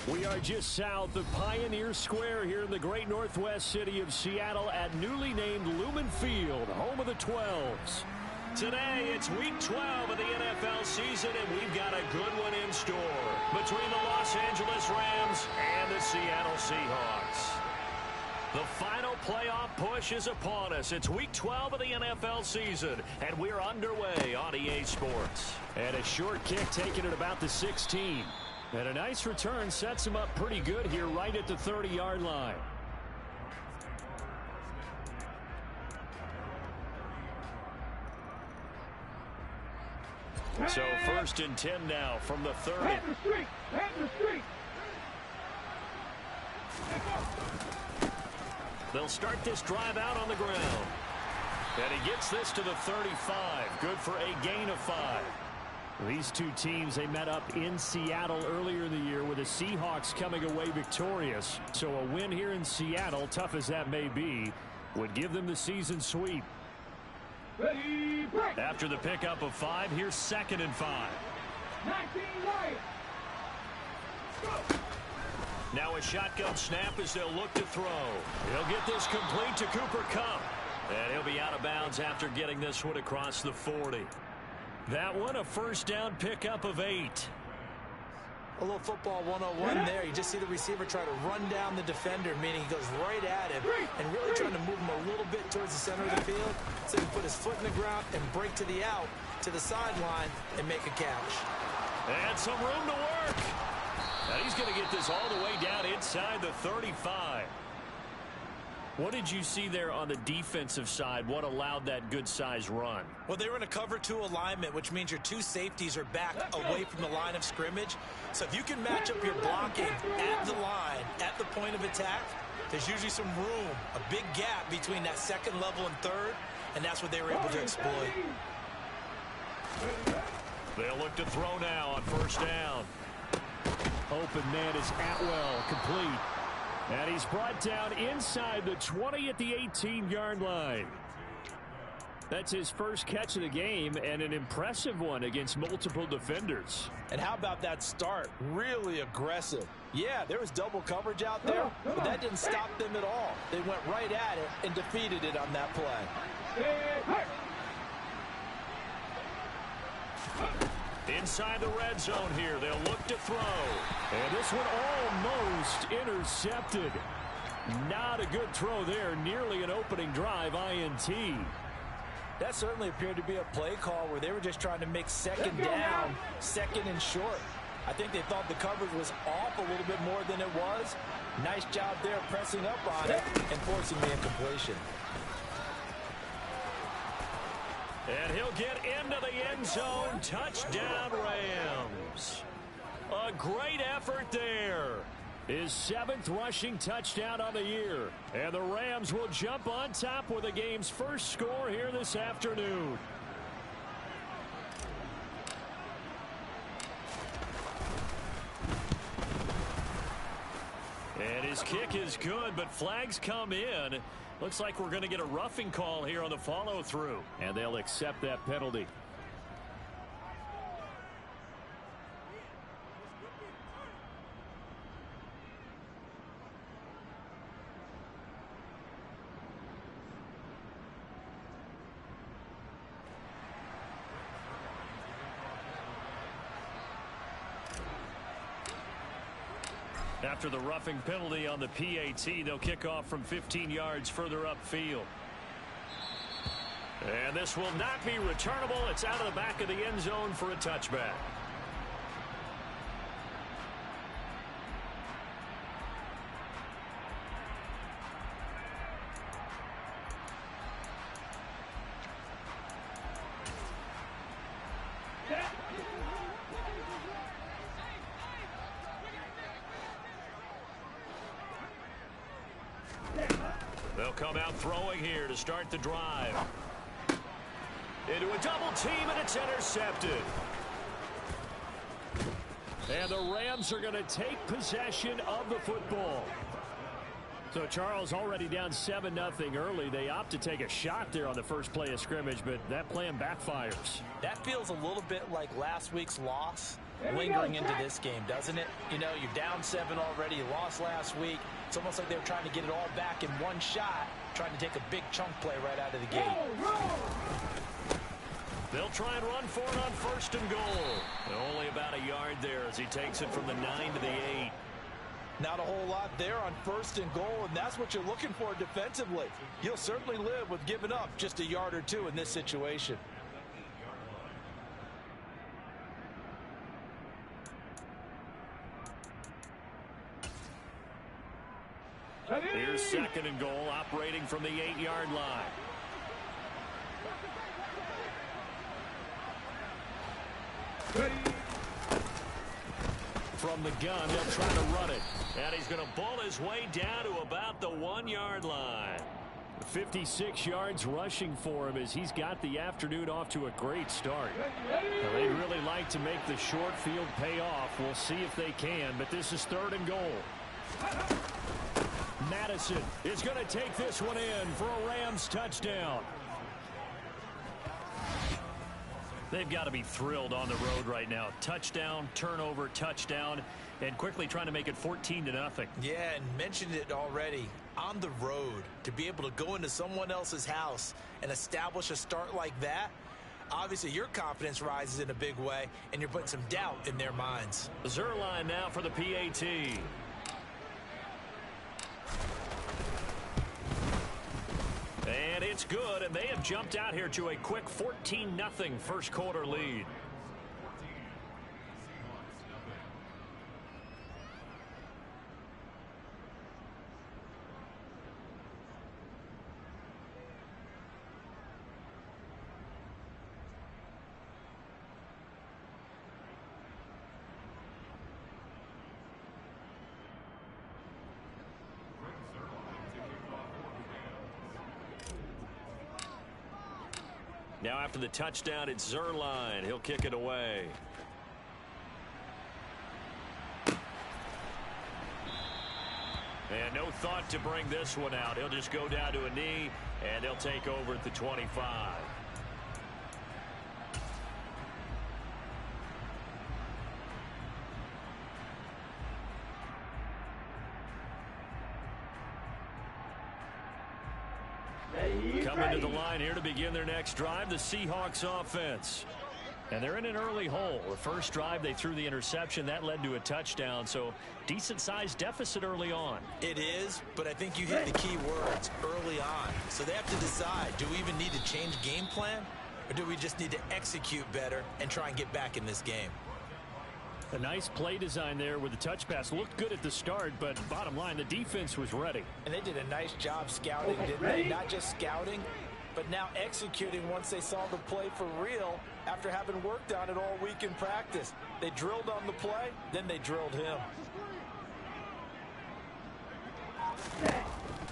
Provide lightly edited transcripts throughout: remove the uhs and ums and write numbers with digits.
We are just south of Pioneer Square here in the great northwest city of Seattle at newly named Lumen Field, home of the 12s. Today, it's week 12 of the NFL season, and we've got a good one in store between the Los Angeles Rams and the Seattle Seahawks. The final playoff push is upon us. It's week 12 of the NFL season, and we're underway on EA Sports. And a short kick taken at about the 16. And a nice return sets him up pretty good here right at the 30-yard line. So 1st and 10 now from the 30. Head the street. Head the street. They'll start this drive out on the ground. And he gets this to the 35. Good for a gain of 5. These two teams, they met up in Seattle earlier in the year with the Seahawks coming away victorious. So a win here in Seattle, tough as that may be, would give them the season sweep. Ready, break. After the pickup of 5, here's 2nd and 5. 19 right. Now a shotgun snap as they'll look to throw. He'll get this complete to Cooper Kupp. And he'll be out of bounds after getting this one across the 40. That one a first down pickup of 8. A little football 101 there. You just see the receiver try to run down the defender, meaning he goes right at him and really trying to move him a little bit towards the center of the field so he can put his foot in the ground and break to the out, to the sideline, and make a catch. And some room to work. And he's going to get this all the way down inside the 35. What did you see there on the defensive side? What allowed that good-sized run? Well, they were in a cover 2 alignment, which means your 2 safeties are back away from the line of scrimmage. So if you can match up your blocking at the line, at the point of attack, there's usually some room, a big gap between that 2nd level and 3rd, and that's what they were able to exploit. They'll look to throw now on 1st down. Open man is Atwell, complete. And he's brought down inside the 20 at the 18-yard line. That's his first catch of the game, and an impressive one against multiple defenders. And how about that start? Really aggressive. Yeah, there was double coverage out there, but that didn't stop them at all. They went right at it and defeated it on that play. Inside the red zone here, they'll look to throw. And this one almost intercepted. Not a good throw there, nearly an opening drive INT. That certainly appeared to be a play call where they were just trying to make 2nd down, 2nd and short. I think they thought the coverage was off a little bit more than it was. Nice job there pressing up on it and forcing the incompletion. And he'll get into the end zone. Touchdown, Rams. A great effort there. His 7th rushing touchdown on the year. And the Rams will jump on top with the game's first score here this afternoon. And his kick is good, but flags come in. Looks like we're going to get a roughing call here on the follow-through. And they'll accept that penalty. After the roughing penalty on the PAT, they'll kick off from 15 yards further upfield. And this will not be returnable. It's out of the back of the end zone for a touchback. They'll come out throwing here to start the drive. Into a double team, and it's intercepted. And the Rams are going to take possession of the football. So Charles already down 7-0 early. They opt to take a shot there on the first play of scrimmage, but that plan backfires. That feels a little bit like last week's loss. lingering into this game, doesn't it? You know, you're down 7 already. You lost last week. It's almost like they were trying to get it all back in one shot, trying to take a big chunk play right out of the gate. They'll try and run for it on 1st and goal. Only about a yard there as he takes it from the 9 to the 8. Not a whole lot there on 1st and goal, and that's what you're looking for defensively. You'll certainly live with giving up just a yard or two in this situation. Here's 2nd and goal, operating from the 8-yard line. From the gun, they'll try to run it. And he's going to bull his way down to about the 1-yard line. 56 yards rushing for him as he's got the afternoon off to a great start. Now, they'd really like to make the short field pay off. We'll see if they can, but this is 3rd and goal. Madison is going to take this one in for a Rams touchdown. They've got to be thrilled on the road right now. Touchdown, turnover, touchdown, and quickly trying to make it 14-0. Yeah, and mentioned it already. On the road, to be able to go into someone else's house and establish a start like that, obviously your confidence rises in a big way, and you're putting some doubt in their minds. Zerline now for the PAT. And it's good, and they have jumped out here to a quick 14-0 first quarter lead. Now after the touchdown, it's Zerline. He'll kick it away. And no thought to bring this one out. He'll just go down to a knee, and they'll take over at the 25. Coming to the line here to begin their next drive, the Seahawks offense. And they're in an early hole. The first drive, they threw the interception. That led to a touchdown, so decent-sized deficit early on. It is, but I think you hit the key words, early on. So they have to decide, do we even need to change game plan, or do we just need to execute better and try and get back in this game? A nice play design there with the touch pass. Looked good at the start, but bottom line, the defense was ready. And they did a nice job scouting, didn't they? Not just scouting, but now executing once they saw the play for real after having worked on it all week in practice. They drilled on the play, then they drilled him.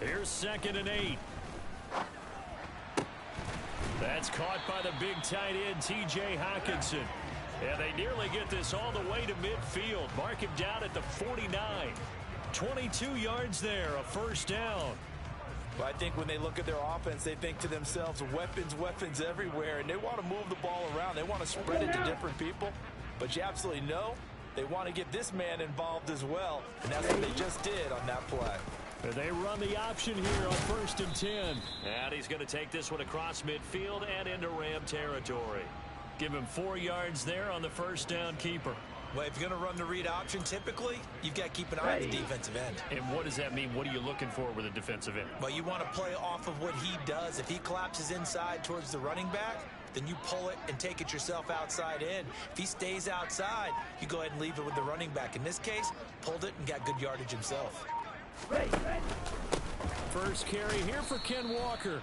Here's 2nd and 8. That's caught by the big tight end, T.J. Hockenson. And they nearly get this all the way to midfield. Mark him down at the 49. 22 yards there, a first down. Well, I think when they look at their offense, they think to themselves, weapons, weapons everywhere, and they want to move the ball around. They want to spread it to different people, but you absolutely know they want to get this man involved as well, and that's what they just did on that play. And they run the option here on 1st and 10. And he's going to take this one across midfield and into Ram territory. Give him 4 yards there on the first down keeper. Well, if you're going to run the read option, typically, you've got to keep an eye on the defensive end. And what does that mean? What are you looking for with a defensive end? Well, you want to play off of what he does. If he collapses inside towards the running back, then you pull it and take it yourself outside in. If he stays outside, you go ahead and leave it with the running back. In this case, pulled it and got good yardage himself. First carry here for Ken Walker.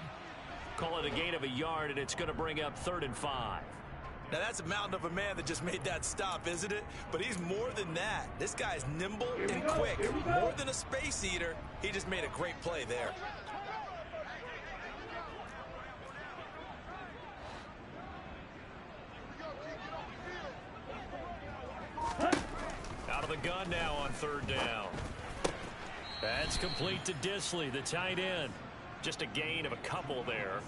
Call it a gain of a yard, and it's going to bring up 3rd and 5. Now, that's a mountain of a man that just made that stop, isn't it? But he's more than that. This guy's nimble and quick. More than a space eater, he just made a great play there. Out of the gun now on 3rd down. That's complete to Disley, the tight end. Just a gain of a couple there.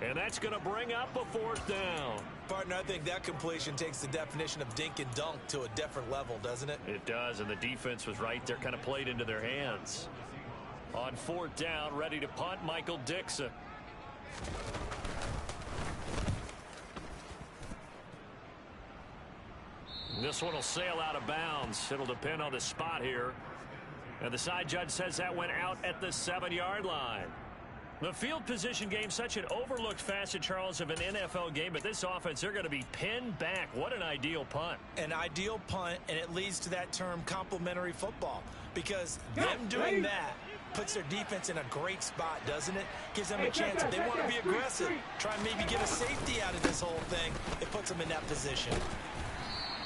And that's going to bring up a 4th down. Partner, I think that completion takes the definition of dink and dunk to a different level, doesn't it? It does, and the defense was right there, kind of played into their hands. On 4th down, ready to punt, Michael Dixon. This one will sail out of bounds. It'll depend on the spot here. And the side judge says that went out at the 7-yard line. The field position game, such an overlooked facet, Charles, of an NFL game, but this offense, they're going to be pinned back. What an ideal punt. An ideal punt, and it leads to that term complementary football, because them doing that puts their defense in a great spot, doesn't it? Gives them a chance. If they want to be aggressive, try and maybe get a safety out of this whole thing, it puts them in that position.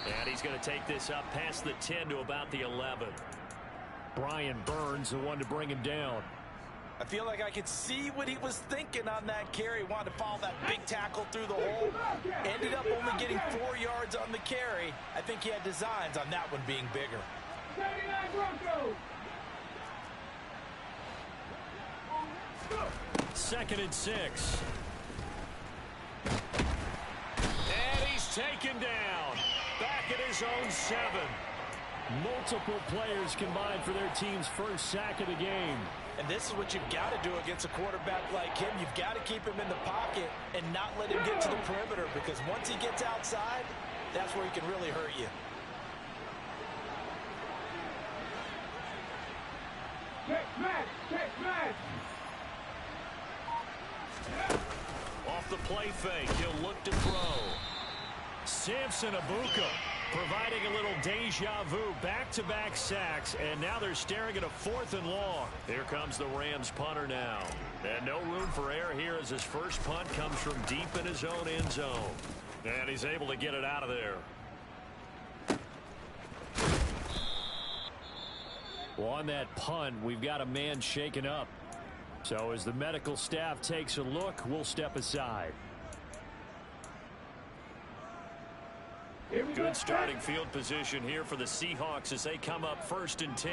And he's going to take this up past the 10 to about the 11. Brian Burns, the one to bring him down. I feel like I could see what he was thinking on that carry. Wanted to follow that big tackle through the hole. Ended up only getting 4 yards on the carry. I think he had designs on that one being bigger. 79 Broncos. 2nd and 6. And he's taken down. Back at his own 7. Multiple players combined for their team's first sack of the game. And this is what you've got to do against a quarterback like him. You've got to keep him in the pocket and not let him get to the perimeter, because once he gets outside, that's where he can really hurt you. Check match. Check match. Off the play fake, he'll look to throw. Samson Abuka providing a little deja vu, back-to-back sacks, and now they're staring at a 4th and long. Here comes the Rams punter now. And no room for error here as his first punt comes from deep in his own end zone. And he's able to get it out of there. Well, on that punt, we've got a man shaken up. So as the medical staff takes a look, we'll step aside. Good starting field position here for the Seahawks as they come up 1st and 10,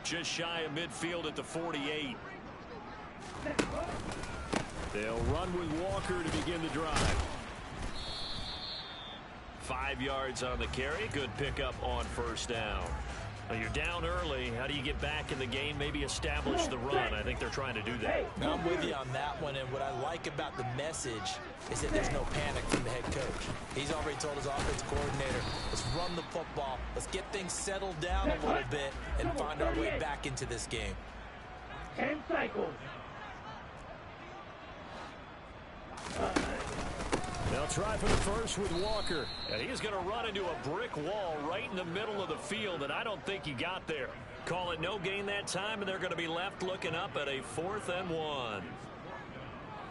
just shy of midfield at the 48. They'll run with Walker to begin the drive. 5 yards on the carry. Good pickup on 1st down. Now you're down early. How do you get back in the game? Maybe establish the run. I think they're trying to do that. Now, I'm with you on that one, and what I like about the message is that there's no panic from the head coach. He's already told his offensive coordinator, let's run the football, let's get things settled down a little bit and find our way back into this game. 10 cycles. They'll try for the first with Walker. And he's going to run into a brick wall right in the middle of the field, and I don't think he got there. Call it no gain that time, and they're going to be left looking up at a 4th and 1.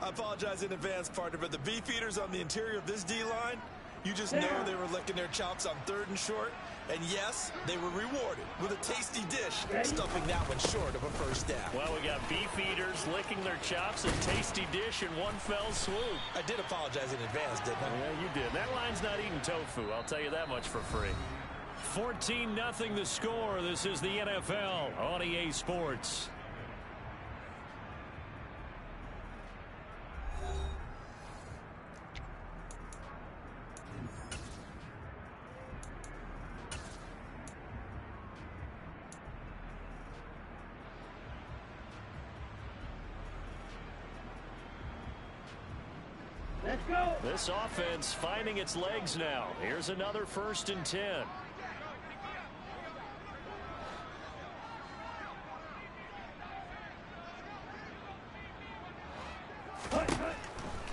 I apologize in advance, partner, but the beefeaters on the interior of this D-line, you just know they were licking their chops on 3rd and short. And yes, they were rewarded with a tasty dish, stuffing that one short of a 1st down. Well, we got beef eaters licking their chops, a tasty dish in one fell swoop. I did apologize in advance, didn't I? Yeah, you did. That line's not eating tofu. I'll tell you that much for free. 14-0 the score. This is the NFL on EA Sports. Let's go. This offense finding its legs now. Here's another 1st and 10.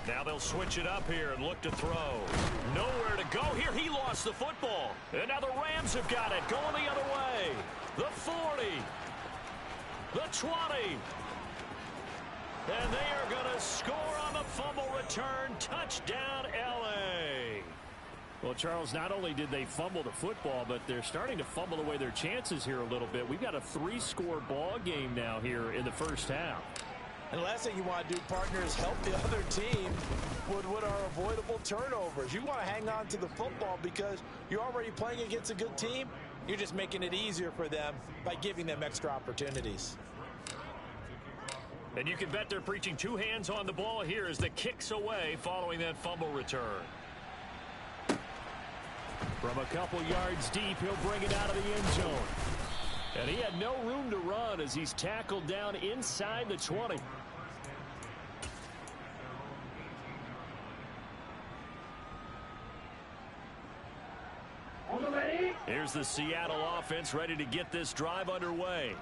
Now they'll switch it up here and look to throw. Nowhere to go here. He lost the football. And now the Rams have got it. Going the other way. The 40. The 20. And they are going to score on the fumble return. Touchdown, L.A. Well, Charles, not only did they fumble the football, but they're starting to fumble away their chances here a little bit. We've got a 3-score ball game now here in the first half. And the last thing you want to do, partner, is help the other team with what are avoidable turnovers. You want to hang on to the football because you're already playing against a good team. You're just making it easier for them by giving them extra opportunities. And you can bet they're preaching 2 hands on the ball here as the kick's away following that fumble return. From a couple yards deep, he'll bring it out of the end zone. And he had no room to run as he's tackled down inside the 20. Here's the Seattle offense ready to get this drive underway.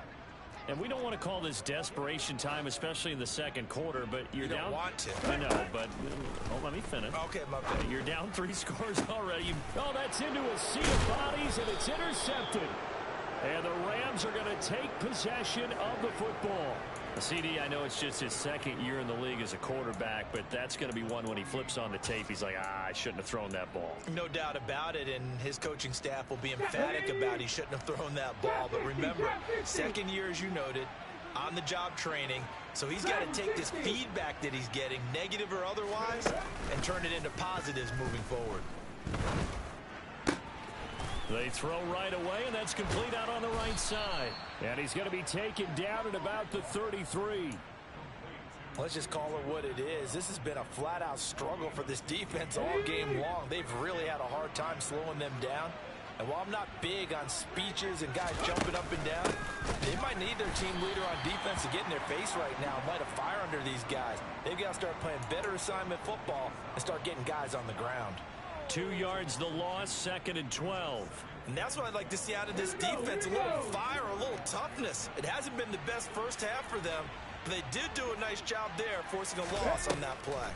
And we don't want to call this desperation time, especially in the second quarter, but you're down. You don't want to. I know, but let me finish. Okay, my bad. You're down 3 scores already. Oh, that's into a sea of bodies, and it's intercepted. And the Rams are going to take possession of the football. CD, I know it's just his second year in the league as a quarterback, but that's going to be one when he flips on the tape. He's like, I shouldn't have thrown that ball. No doubt about it, and his coaching staff will be emphatic about he shouldn't have thrown that ball. But remember, second year, as you noted, on-the-job training, so he's got to take this feedback that he's getting, negative or otherwise, and turn it into positives moving forward. They throw right away, and that's complete out on the right side. And he's going to be taken down at about the 33. Let's just call it what it is. This has been a flat-out struggle for this defense all game long. They've really had a hard time slowing them down. And while I'm not big on speeches and guys jumping up and down, they might need their team leader on defense to get in their face right now and light a fire under these guys. They've got to start playing better assignment football and start getting guys on the ground. 2 yards the loss, 2nd and 12. And that's what I'd like to see out of this defense, a little fire, a little toughness. It hasn't been the best first half for them, but they did do a nice job there, forcing a loss on that play.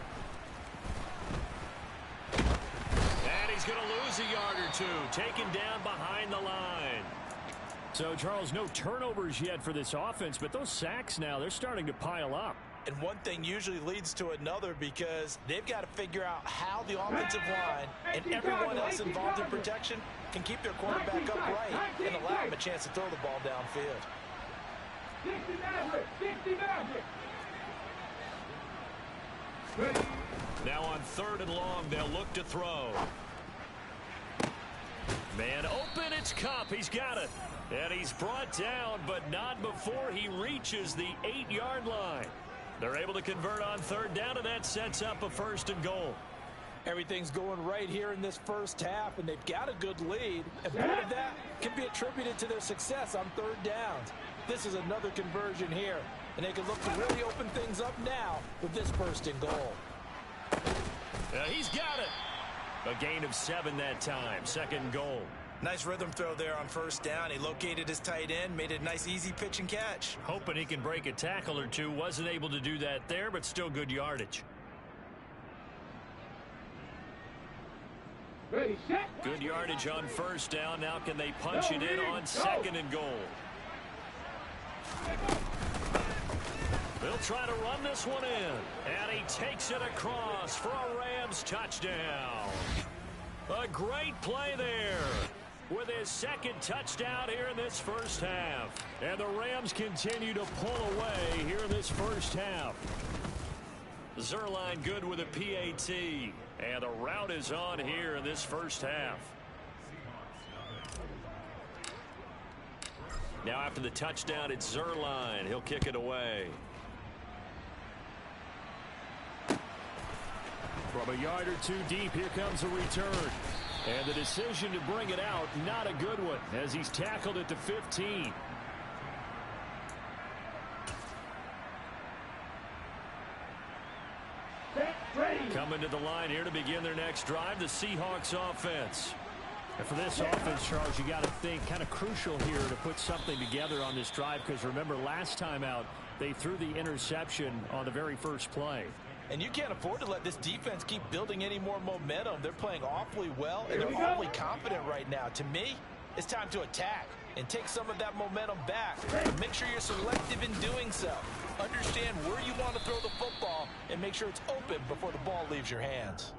And he's going to lose a yard or two, taken down behind the line. So, Charles, no turnovers yet for this offense, but those sacks now, they're starting to pile up. And one thing usually leads to another because they've got to figure out how the offensive line and everyone else involved in protection can keep their quarterback upright and allow him a chance to throw the ball downfield. 60 Now on 3rd and long, they'll look to throw. Man open, it's Cup. He's got it. And he's brought down, but not before he reaches the 8-yard line. They're able to convert on 3rd down, and that sets up a 1st and goal. Everything's going right here in this first half, and they've got a good lead. And part of that can be attributed to their success on 3rd downs. This is another conversion here, and they can look to really open things up now with this 1st and goal. He's got it. A gain of 7 that time, 2nd goal. Nice rhythm throw there on 1st down. He located his tight end, made it a nice easy pitch and catch. Hoping he can break a tackle or two. Wasn't able to do that there, but still good yardage. Ready, set. Good yardage on 1st down. Now can they punch it in on 2nd and goal? They'll try to run this one in. And he takes it across for a Rams touchdown. A great play there with his 2nd touchdown here in this first half. And the Rams continue to pull away here in this first half. Zerline good with a PAT. And the route is on here in this first half. Now after the touchdown, it's Zerline. He'll kick it away. From a yard or two deep, here comes a return. And the decision to bring it out, not a good one, as he's tackled at the 15. Coming to the line here to begin their next drive, the Seahawks offense. And for this offense, Charles, you got to think kind of crucial here to put something together on this drive, because remember last time out, they threw the interception on the very first play. And you can't afford to let this defense keep building any more momentum. They're playing awfully well, and they're awfully confident right now. To me, it's time to attack and take some of that momentum back. Make sure you're selective in doing so. Understand where you want to throw the football and make sure it's open before the ball leaves your hands.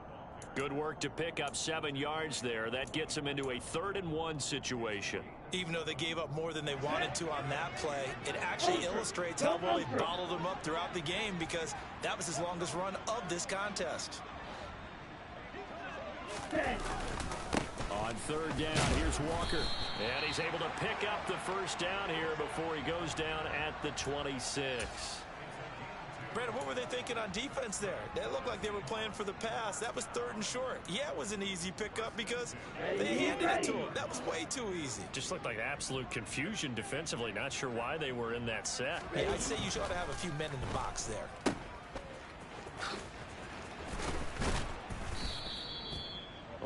Good work to pick up 7 yards there. That gets them into a 3rd and 1 situation. Even though they gave up more than they wanted to on that play, it actually illustrates how well they bottled them up throughout the game, because that was his longest run of this contest. On 3rd down, here's Walker. And he's able to pick up the 1st down here before he goes down at the 26. Brandon, what were they thinking on defense there? They looked like they were playing for the pass. That was 3rd and short. Yeah, it was an easy pickup because they handed it to him. That was way too easy. Just looked like absolute confusion defensively. Not sure why they were in that set. Yeah, I'd say you should have a few men in the box there.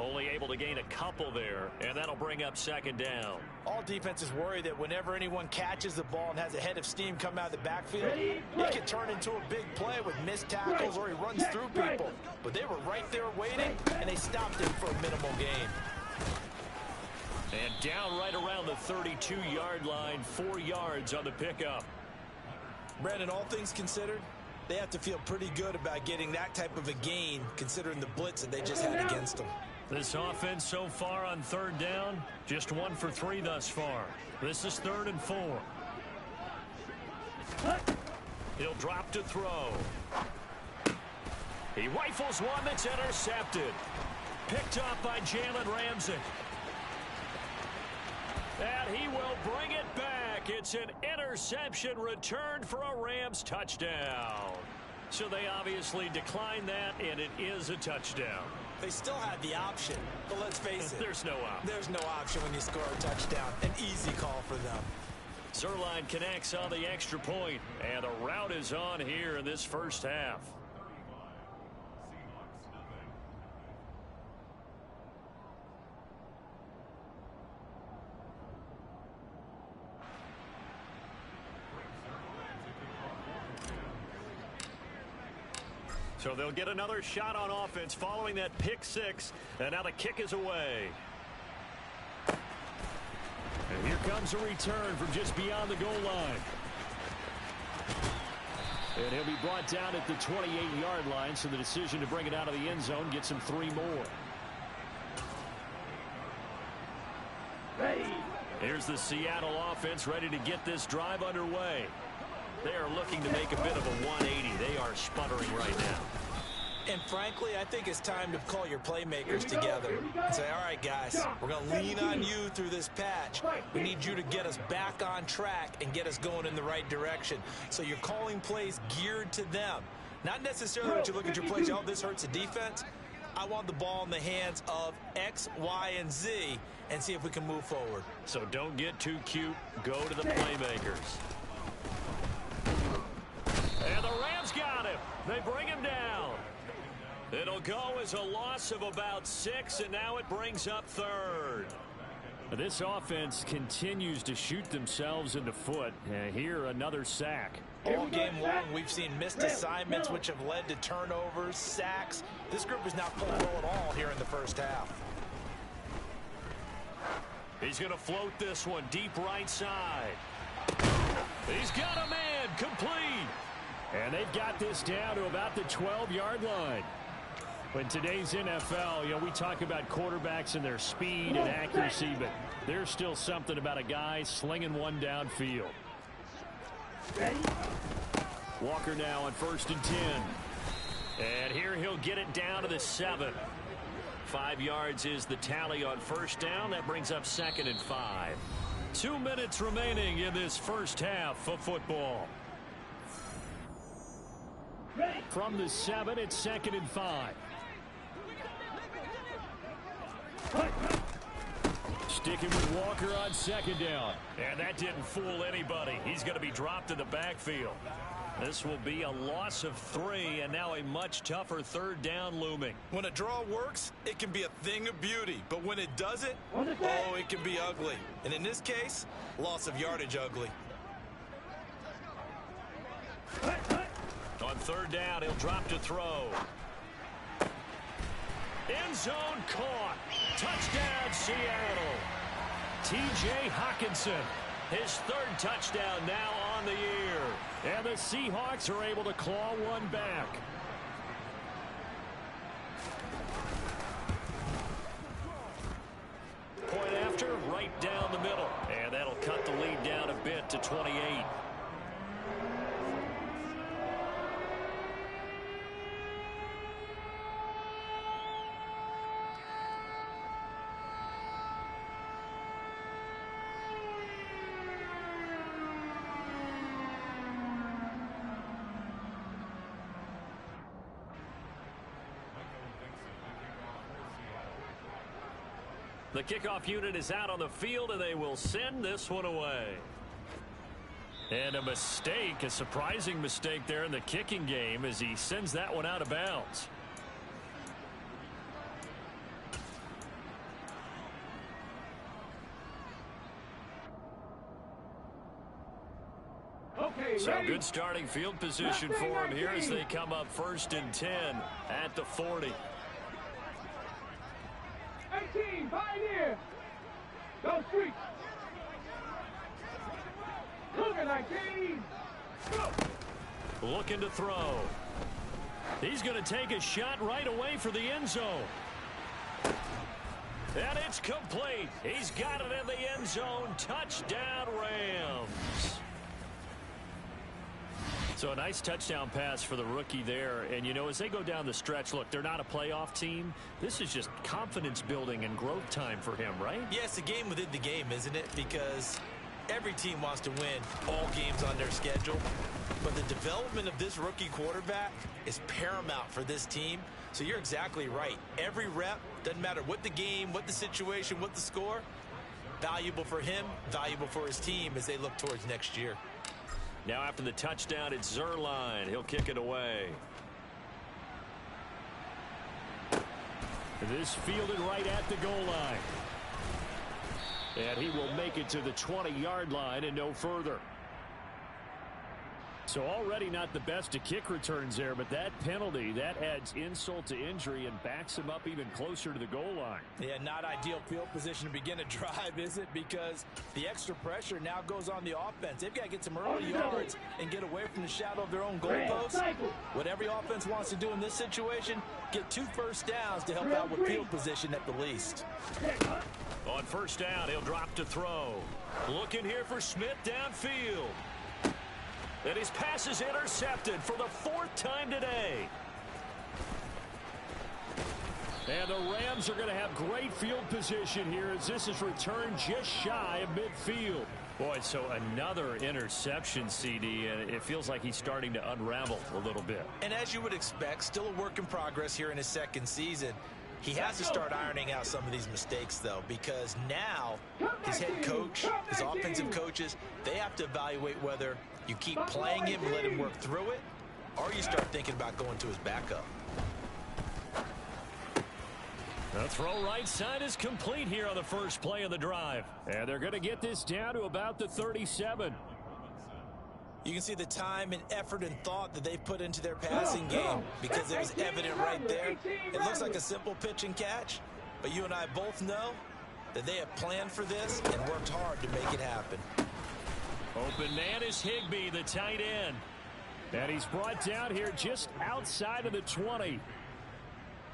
Only able to gain a couple there, and that'll bring up 2nd down. All defenses worry that whenever anyone catches the ball and has a head of steam come out of the backfield, it can turn into a big play with missed tackles or he runs through people. But they were right there waiting, and they stopped him for a minimal gain. And down right around the 32-yard line, 4 yards on the pickup. Brandon, all things considered, they have to feel pretty good about getting that type of a gain considering the blitz that they just had against them. This offense so far on 3rd down, just 1 for 3 thus far. This is 3rd and 4. He'll drop to throw. He rifles one that's intercepted. Picked up by Jalen Ramsey. And he will bring it back. It's an interception returned for a Rams touchdown. So they obviously declined that, and it is a touchdown. They still had the option, but let's face it. There's no option. There's no option when you score a touchdown. An easy call for them. Zerline connects on the extra point, and a rout is on here in this first half. So they'll get another shot on offense following that pick 6, and now the kick is away. And here comes a return from just beyond the goal line. And he'll be brought down at the 28-yard line, so the decision to bring it out of the end zone gets him 3 more. Here's the Seattle offense ready to get this drive underway. They are looking to make a bit of a 180. They are sputtering right now. And frankly, I think it's time to call your playmakers together and say, all right, guys, we're going to lean on you through this patch. We need you to get us back on track and get us going in the right direction. So you're calling plays geared to them. Not necessarily that you look at your plays, oh, this hurts the defense. I want the ball in the hands of X, Y, and Z and see if we can move forward. So don't get too cute. Go to the playmakers. And the Rams got him. They bring him down. It'll go as a loss of about 6, and now it brings up 3rd. This offense continues to shoot themselves in the foot. Here, another sack. All game long, we've seen missed assignments, which have led to turnovers, sacks. This group is not playing well at all here in the first half. He's going to float this one deep right side. He's got a man complete. And they've got this down to about the 12-yard line. In today's NFL, we talk about quarterbacks and their speed and accuracy, but there's still something about a guy slinging one downfield. Walker now on 1st and 10. And here he'll get it down to the 7. 5 yards is the tally on 1st down. That brings up 2nd and 5. 2 minutes remaining in this first half of football. From the 7, it's 2nd and 5. Sticking with Walker on 2nd down. And that didn't fool anybody. He's going to be dropped in the backfield. This will be a loss of 3, and now a much tougher 3rd down looming. When a draw works, it can be a thing of beauty. But when it doesn't, oh, it can be ugly. And in this case, loss of yardage ugly. On 3rd down, he'll drop to throw. End zone caught. Touchdown, Seattle. T.J. Hockenson, his 3rd touchdown now on the year. And the Seahawks are able to claw one back. Point after, right down the middle. And that'll cut the lead down a bit to 28. The kickoff unit is out on the field, and they will send this one away. And a mistake, a surprising mistake there in the kicking game as he sends that one out of bounds. Okay, So ready? good starting field position for him here as they come up 1st and 10 at the 40. 18, Pioneer. Go street. Look at 19. Go. Looking to throw. He's going to take a shot right away for the end zone. And it's complete. He's got it in the end zone. Touchdown, Rams. So a nice touchdown pass for the rookie there. And, you know, as they go down the stretch, look, they're not a playoff team. This is just confidence building and growth time for him, right? Yeah, it's a game within the game, isn't it? Because every team wants to win all games on their schedule. But the development of this rookie quarterback is paramount for this team. So you're exactly right. Every rep, doesn't matter what the game, what the situation, what the score, valuable for him, valuable for his team as they look towards next year. Now after the touchdown, it's Zerline. He'll kick it away. This fielded right at the goal line. And he will make it to the 20-yard line and no further. So already not the best to kick returns there, but that penalty, that adds insult to injury and backs him up even closer to the goal line. Yeah, not ideal field position to begin a drive, is it? Because the extra pressure now goes on the offense. They've got to get some early yards and get away from the shadow of their own goalposts. What every offense wants to do in this situation, get 2 first downs to help out with field position at the least. On first down, he'll drop to throw. Looking here for Smith downfield. And his pass is intercepted for the 4th time today. And the Rams are going to have great field position here as this is returned just shy of midfield. Boy, so another interception, CD, and it feels like he's starting to unravel a little bit. And as you would expect, still a work in progress here in his 2nd season. He has to start ironing out some of these mistakes, though, because now his head coach, his offensive coaches, they have to evaluate whether you keep playing him and let him work through it, or you start thinking about going to his backup. The throw right side is complete here on the first play of the drive. And they're going to get this down to about the 37. You can see the time and effort and thought that they've put into their passing game because it was evident right there. It looks like a simple pitch and catch, but you and I both know that they have planned for this and worked hard to make it happen. Open man is Higbee, the tight end. And he's brought down here just outside of the 20.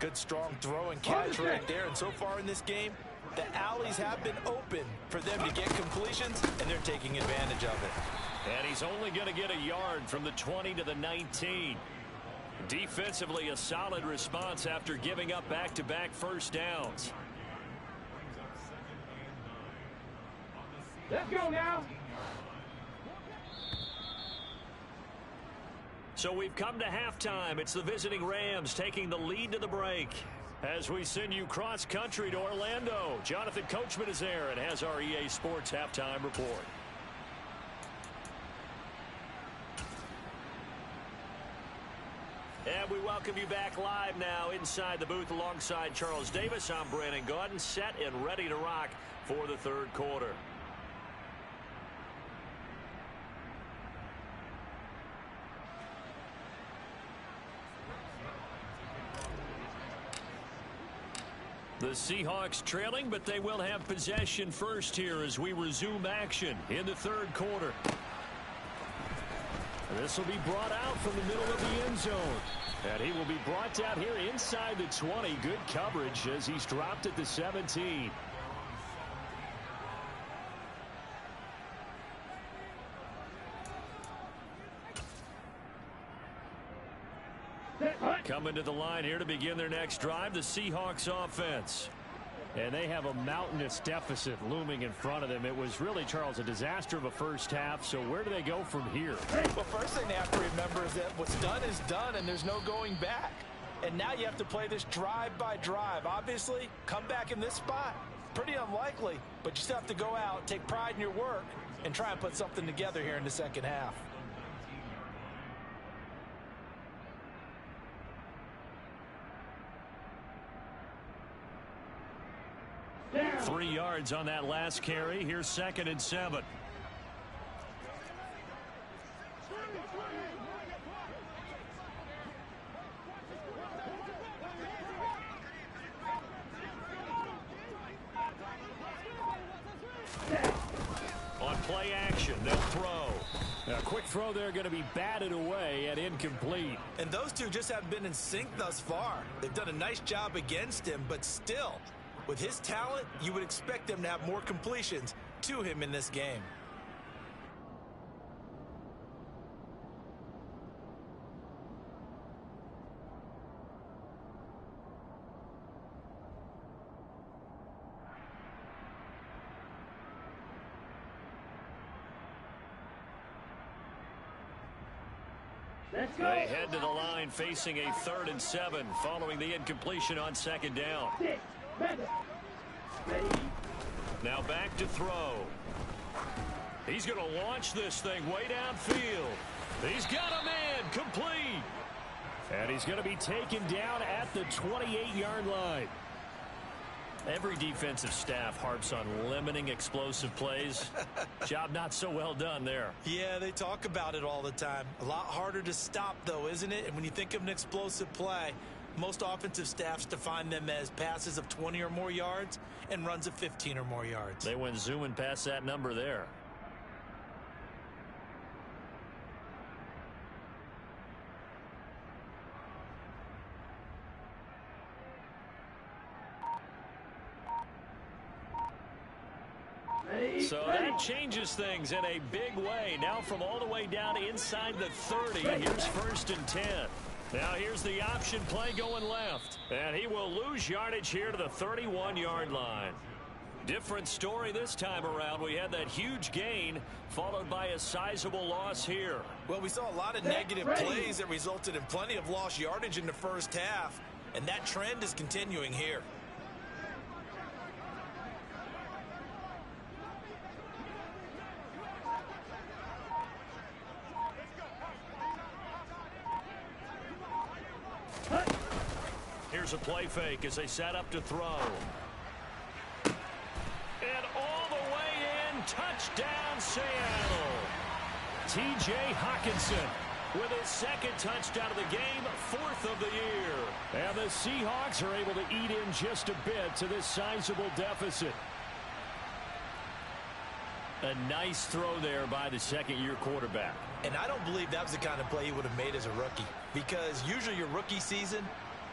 Good strong throw and catch right there. And so far in this game, the alleys have been open for them to get completions, and they're taking advantage of it. And he's only going to get a yard from the 20 to the 19. Defensively, a solid response after giving up back-to-back first downs. Let's go now. So we've come to halftime. It's the visiting Rams taking the lead to the break. As we send you cross-country to Orlando, Jonathan Coachman is there and has our EA Sports halftime report. And we welcome you back live now inside the booth alongside Charles Davis. I'm Brandon Gaudin, set and ready to rock for the 3rd quarter. The Seahawks trailing, but they will have possession first here as we resume action in the 3rd quarter. This will be brought out from the middle of the end zone. And he will be brought down here inside the 20. Good coverage as he's dropped at the 17. Coming to the line here to begin their next drive, the Seahawks offense. And they have a mountainous deficit looming in front of them. It was really, Charles, a disaster of a first half. So where do they go from here? Well, first thing they have to remember is that what's done is done, and there's no going back. And now you have to play this drive by drive. Obviously, come back in this spot. Pretty unlikely, but you still have to go out, take pride in your work, and try and put something together here in the second half. 3 yards on that last carry. Here's 2nd and 7. On play action, they'll throw. A quick throw there, going to be batted away and incomplete. And those two just haven't been in sync thus far. They've done a nice job against him, but still, with his talent, you would expect them to have more completions to him in this game. They head to the line facing a 3rd and 7 following the incompletion on 2nd down. Now back to throw. He's going to launch this thing way downfield. He's got a man complete. And he's going to be taken down at the 28-yard line. Every defensive staff harps on limiting explosive plays. Job not so well done there. Yeah, they talk about it all the time. A lot harder to stop, though, isn't it? And when you think of an explosive play, most offensive staffs define them as passes of 20 or more yards and runs of 15 or more yards. They went zooming past that number there. So that changes things in a big way. Now from all the way down inside the 30, here's 1st and 10. Now here's the option play going left. And he will lose yardage here to the 31-yard line. Different story this time around. We had that huge gain followed by a sizable loss here. Well, we saw a lot of negative plays that resulted in plenty of lost yardage in the first half. And that trend is continuing here. Here's a play fake as they set up to throw. And all the way in, touchdown Seattle. T.J. Hawkinson with his 2nd touchdown of the game, 4th of the year. And the Seahawks are able to eat in just a bit to this sizable deficit. A nice throw there by the 2nd-year quarterback. And I don't believe that was the kind of play he would have made as a rookie, because usually your rookie season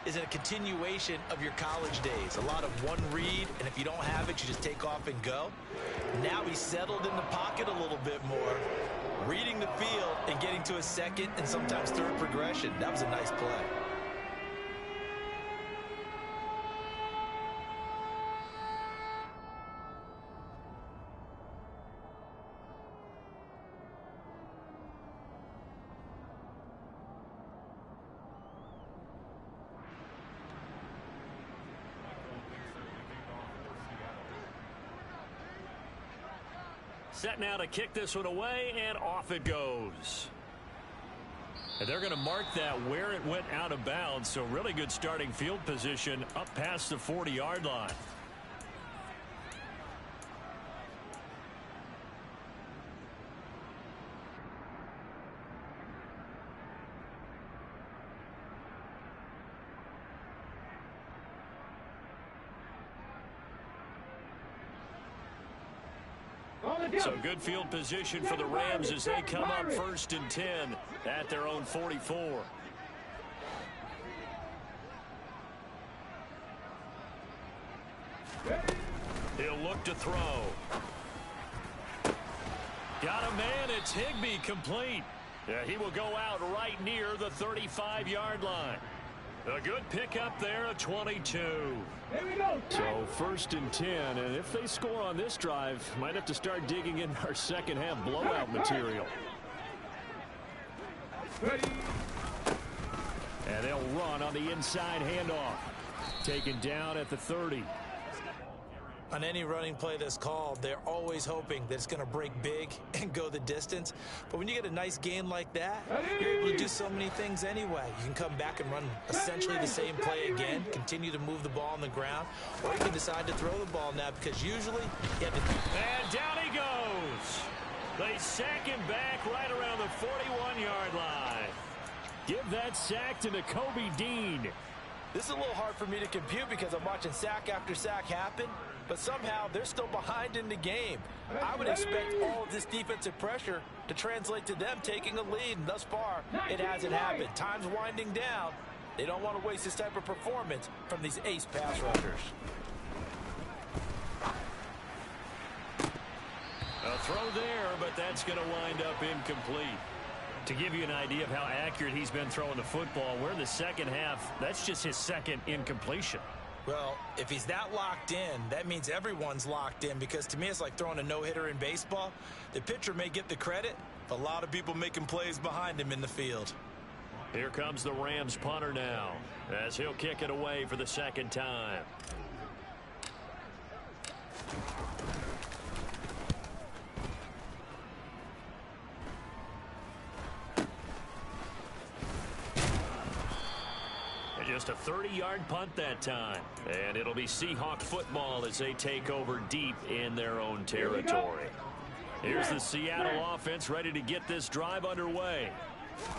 is a continuation of your college days. A lot of one read, and if you don't have it, you just take off and go. Now he's settled in the pocket a little bit more, reading the field and getting to a 2nd and sometimes 3rd progression. That was a nice play. Set now to kick this one away, and off it goes. And they're going to mark that where it went out of bounds, so really good starting field position up past the 40-yard line. So good field position for the Rams as they come up 1st and 10 at their own 44. He'll look to throw. Got a man, it's Higbee, complete. Yeah, he will go out right near the 35-yard line. A good pickup there at 22. Here we go. So 1st and 10, and if they score on this drive, might have to start digging in our second half blowout material. And they'll run on the inside handoff. Taken down at the 30. On any running play that's called, they're always hoping that it's going to break big and go the distance. But when you get a nice gain like that, you're able to do so many things anyway. You can come back and run essentially the same play again, continue to move the ball on the ground, or you can decide to throw the ball now because usually you have to... And down he goes. They sack him back right around the 41-yard line. Give that sack to Nakobe Dean. This is a little hard for me to compute because I'm watching sack after sack happen, but somehow they're still behind in the game. I would expect all of this defensive pressure to translate to them taking a lead, and thus far, it hasn't happened. Time's winding down. They don't want to waste this type of performance from these ace pass rushers. A throw there, but that's going to wind up incomplete. To give you an idea of how accurate he's been throwing the football, we're in the second half. That's just his second incompletion. Well, if he's that locked in, that means everyone's locked in, because to me it's like throwing a no-hitter in baseball. The pitcher may get the credit, but a lot of people making plays behind him in the field. Here comes the Rams punter now, as he'll kick it away for the second time. Just a 30-yard punt that time. And it'll be Seahawk football as they take over deep in their own territory. Here's the Seattle offense ready to get this drive underway.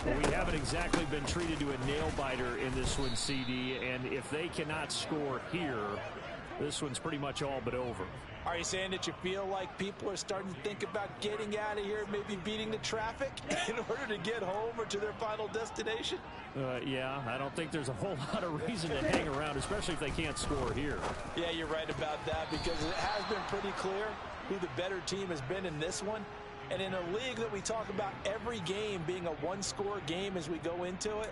Well, we haven't exactly been treated to a nail-biter in this one, CD. And if they cannot score here, this one's pretty much all but over. Are you saying that you feel like people are starting to think about getting out of here, maybe beating the traffic in order to get home or to their final destination? Yeah, I don't think there's a whole lot of reason to hang around, especially if they can't score here. Yeah, you're right about that, because it has been pretty clear who the better team has been in this one. And in a league that we talk about every game being a one-score game as we go into it,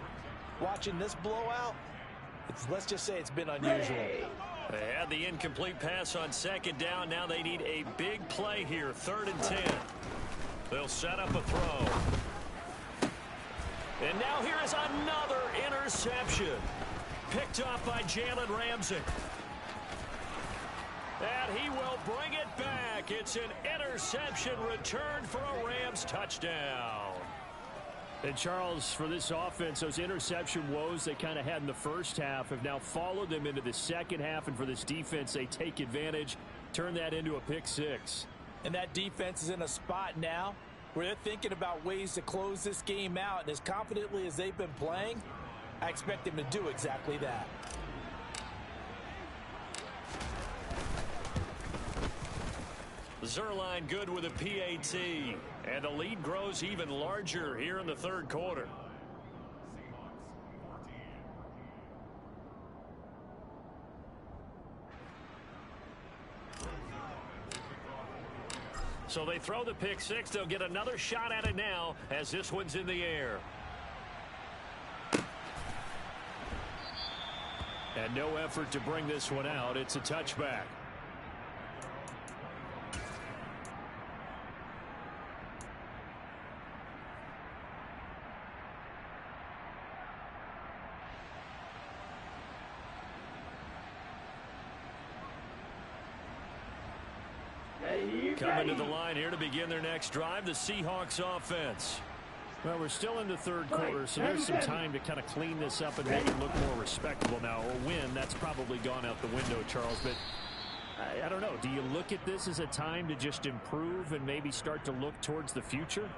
watching this blowout, let's just say it's been unusual. They had the incomplete pass on second down. Now they need a big play here, 3rd and 10. They'll set up a throw. And now here is another interception. Picked off by Jalen Ramsey. And he will bring it back. It's an interception returned for a Rams touchdown. And Charles, for this offense, those interception woes they kind of had in the first half have now followed them into the second half. And for this defense, they take advantage, turn that into a pick six. And that defense is in a spot now where they're thinking about ways to close this game out. And as confidently as they've been playing, I expect them to do exactly that. Zerline good with a PAT. And the lead grows even larger here in the third quarter. So they throw the pick six. They'll get another shot at it now as this one's in the air. And no effort to bring this one out. It's a touchback. Coming to the line here to begin their next drive, the Seahawks offense. Well, we're still in the third quarter, so there's some time to kind of clean this up and make it look more respectable. Now, a win, that's probably gone out the window, Charles, but I don't know. Do you look at this as a time to just improve and maybe start to look towards the future?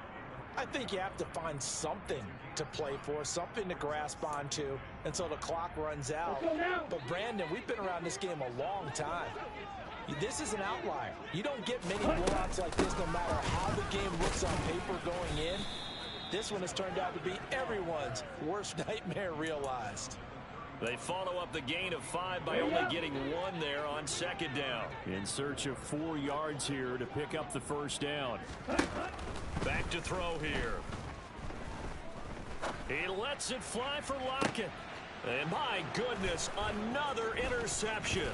I think you have to find something to play for, something to grasp onto until the clock runs out. But, Brandon, we've been around this game a long time. This is an outlier. You don't get many blowouts like this no matter how the game looks on paper going in. This one has turned out to be everyone's worst nightmare realized. They follow up the gain of 5 by only getting 1 there on second down. In search of 4 yards here to pick up the first down. Back to throw here. He lets it fly for Lockett. And my goodness, another interception.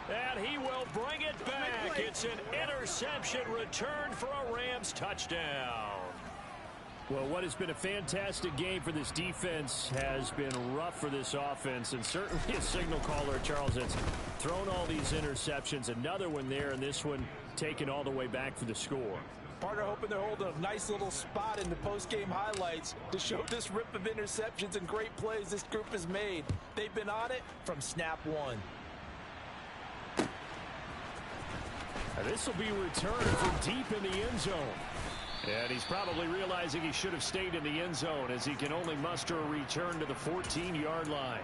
And he will bring it back. It's an interception returned for a Rams touchdown. Well, what has been a fantastic game for this defense has been rough for this offense, and certainly a signal caller, Charles, that's thrown all these interceptions. Another one there, and this one taken all the way back for the score. Partner hoping they're holding a nice little spot in the post-game highlights to show this rip of interceptions and great plays this group has made. They've been on it from snap one. This will be returned from deep in the end zone. And he's probably realizing he should have stayed in the end zone as he can only muster a return to the 14-yard line.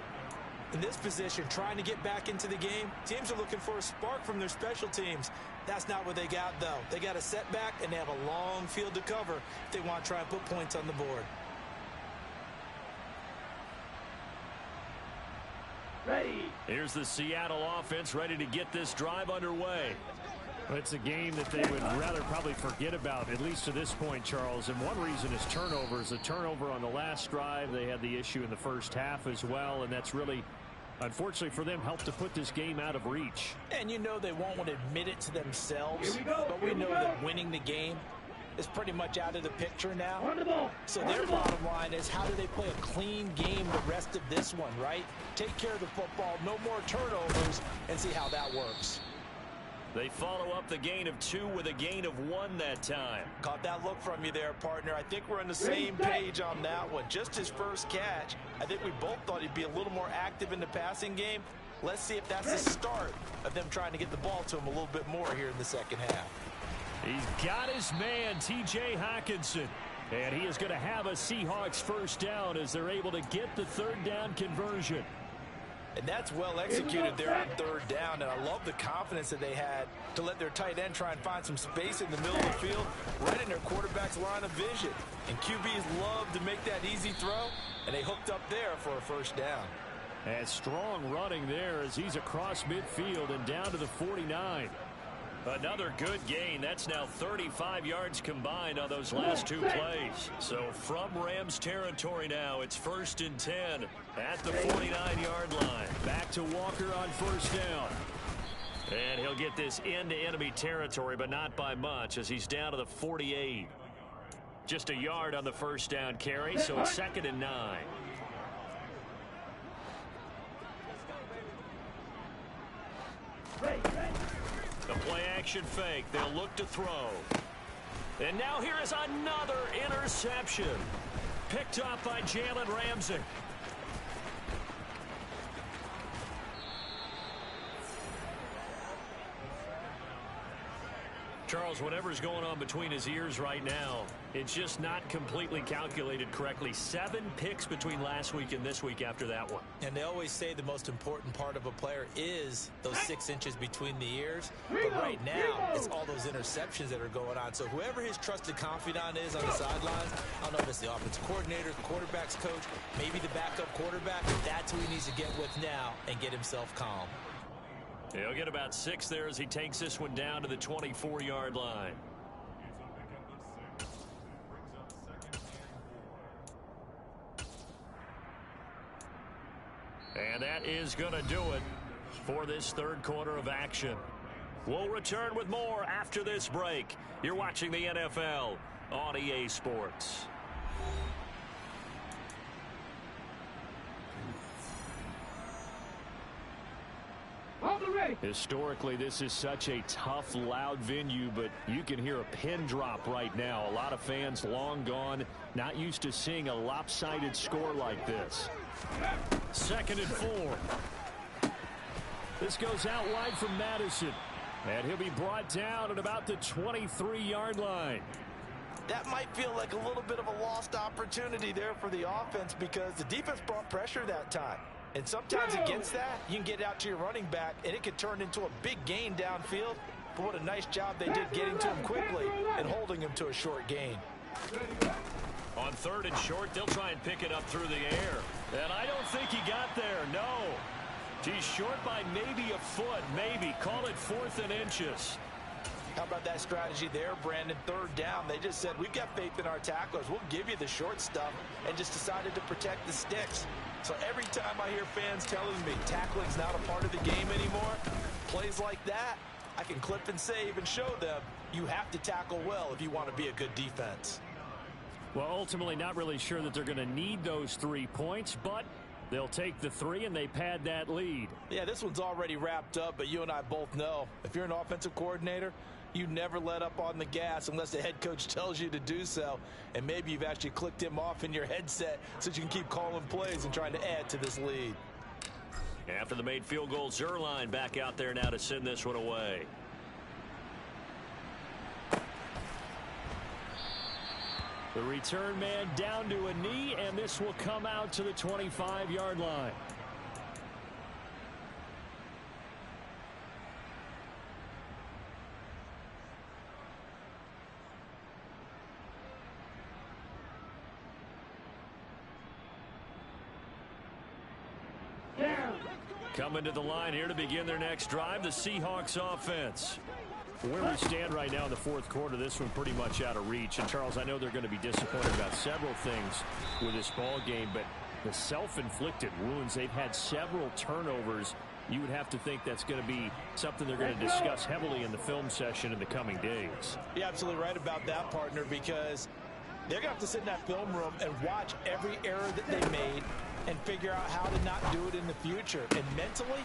In this position, trying to get back into the game, teams are looking for a spark from their special teams. That's not what they got, though. They got a setback, and they have a long field to cover if they want to try and put points on the board. Ready. Here's the Seattle offense ready to get this drive underway. It's a game that they would rather probably forget about, at least to this point, Charles. And one reason is turnovers. A turnover on the last drive. They had the issue in the first half as well, and that's really, unfortunately for them, helped to put this game out of reach. And you know they won't want to admit it to themselves, but we know that winning the game is pretty much out of the picture now. So their bottom line is, how do they play a clean game the rest of this one, right? Take care of the football, no more turnovers, and see how that works. They follow up the gain of 2 with a gain of 1 that time. Caught that look from you there, partner. I think we're on the same page on that one. Just his first catch. I think we both thought he'd be a little more active in the passing game. Let's see if that's the start of them trying to get the ball to him a little bit more here in the second half. He's got his man, T.J. Hockenson. And he is going to have a Seahawks first down as they're able to get the third down conversion. And that's well executed there on third down. And I love the confidence that they had to let their tight end try and find some space in the middle of the field, right in their quarterback's line of vision. And QBs love to make that easy throw, and they hooked up there for a first down. And strong running there as he's across midfield and down to the 49. Another good gain. That's now 35 yards combined on those last 2 plays. So from Rams territory now, it's 1st and 10 at the 49-yard line. Back to Walker on first down. And he'll get this into enemy territory, but not by much as he's down to the 48. Just a yard on the first down carry, so it's 2nd and 9. The play-action fake. They'll look to throw. And now here is another interception. Picked up by Jalen Ramsey. Charles, whatever's going on between his ears right now, it's just not completely calculated correctly. 7 picks between last week and this week after that one. And they always say the most important part of a player is those 6 inches between the ears. But right now, it's all those interceptions that are going on. So whoever his trusted confidant is on the sidelines, I don't know if it's the offensive coordinator, the quarterback's coach, maybe the backup quarterback, that's who he needs to get with now and get himself calm. He'll get about 6 there as he takes this one down to the 24-yard line. And that is going to do it for this third quarter of action. We'll return with more after this break. You're watching the NFL on EA Sports. Historically, this is such a tough, loud venue, but you can hear a pin drop right now. A lot of fans long gone, not used to seeing a lopsided score like this. 2nd and 4. This goes out wide from Madison, and he'll be brought down at about the 23-yard line. That might feel like a little bit of a lost opportunity there for the offense because the defense brought pressure that time. And sometimes against that, you can get out to your running back, and it could turn into a big gain downfield. But what a nice job they did getting to him quickly and holding him to a short gain. On 3rd and short, they'll try and pick it up through the air. And I don't think he got there, no. He's short by maybe a foot, maybe. Call it 4th and inches. How about that strategy there, Brandon? 3rd down, they just said, we've got faith in our tacklers. We'll give you the short stuff, and just decided to protect the sticks. So every time I hear fans telling me tackling's not a part of the game anymore, plays like that, I can clip and save and show them you have to tackle well if you want to be a good defense. Well, ultimately not really sure that they're going to need those 3 points, but they'll take the 3 and they pad that lead. Yeah, this one's already wrapped up, but you and I both know if you're an offensive coordinator, you never let up on the gas unless the head coach tells you to do so. And maybe you've actually clicked him off in your headset so you can keep calling plays and trying to add to this lead. After the made field goal, Zuerlein back out there now to send this one away. The return man down to a knee, and this will come out to the 25-yard line. Coming to the line here to begin their next drive, the Seahawks offense. Where we stand right now in the fourth quarter, this one pretty much out of reach. And, Charles, I know they're going to be disappointed about several things with this ball game, but the self-inflicted wounds, they've had several turnovers. You would have to think that's going to be something they're going to discuss heavily in the film session in the coming days. You're absolutely right about that, partner, because they're going to have to sit in that film room and watch every error that they made and figure out how to not do it in the future. And mentally,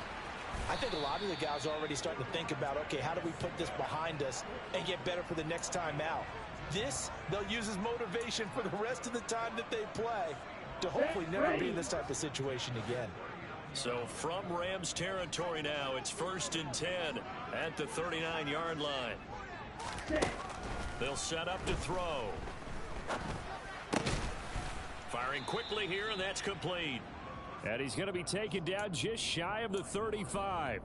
I think a lot of the guys are already starting to think about, okay, how do we put this behind us and get better for the next time out? This, they'll use as motivation for the rest of the time that they play to hopefully never be in this type of situation again. So from Rams territory now, it's 1st and 10 at the 39-yard line. They'll set up to throw. Firing quickly here, and that's complete. And he's going to be taken down just shy of the 35.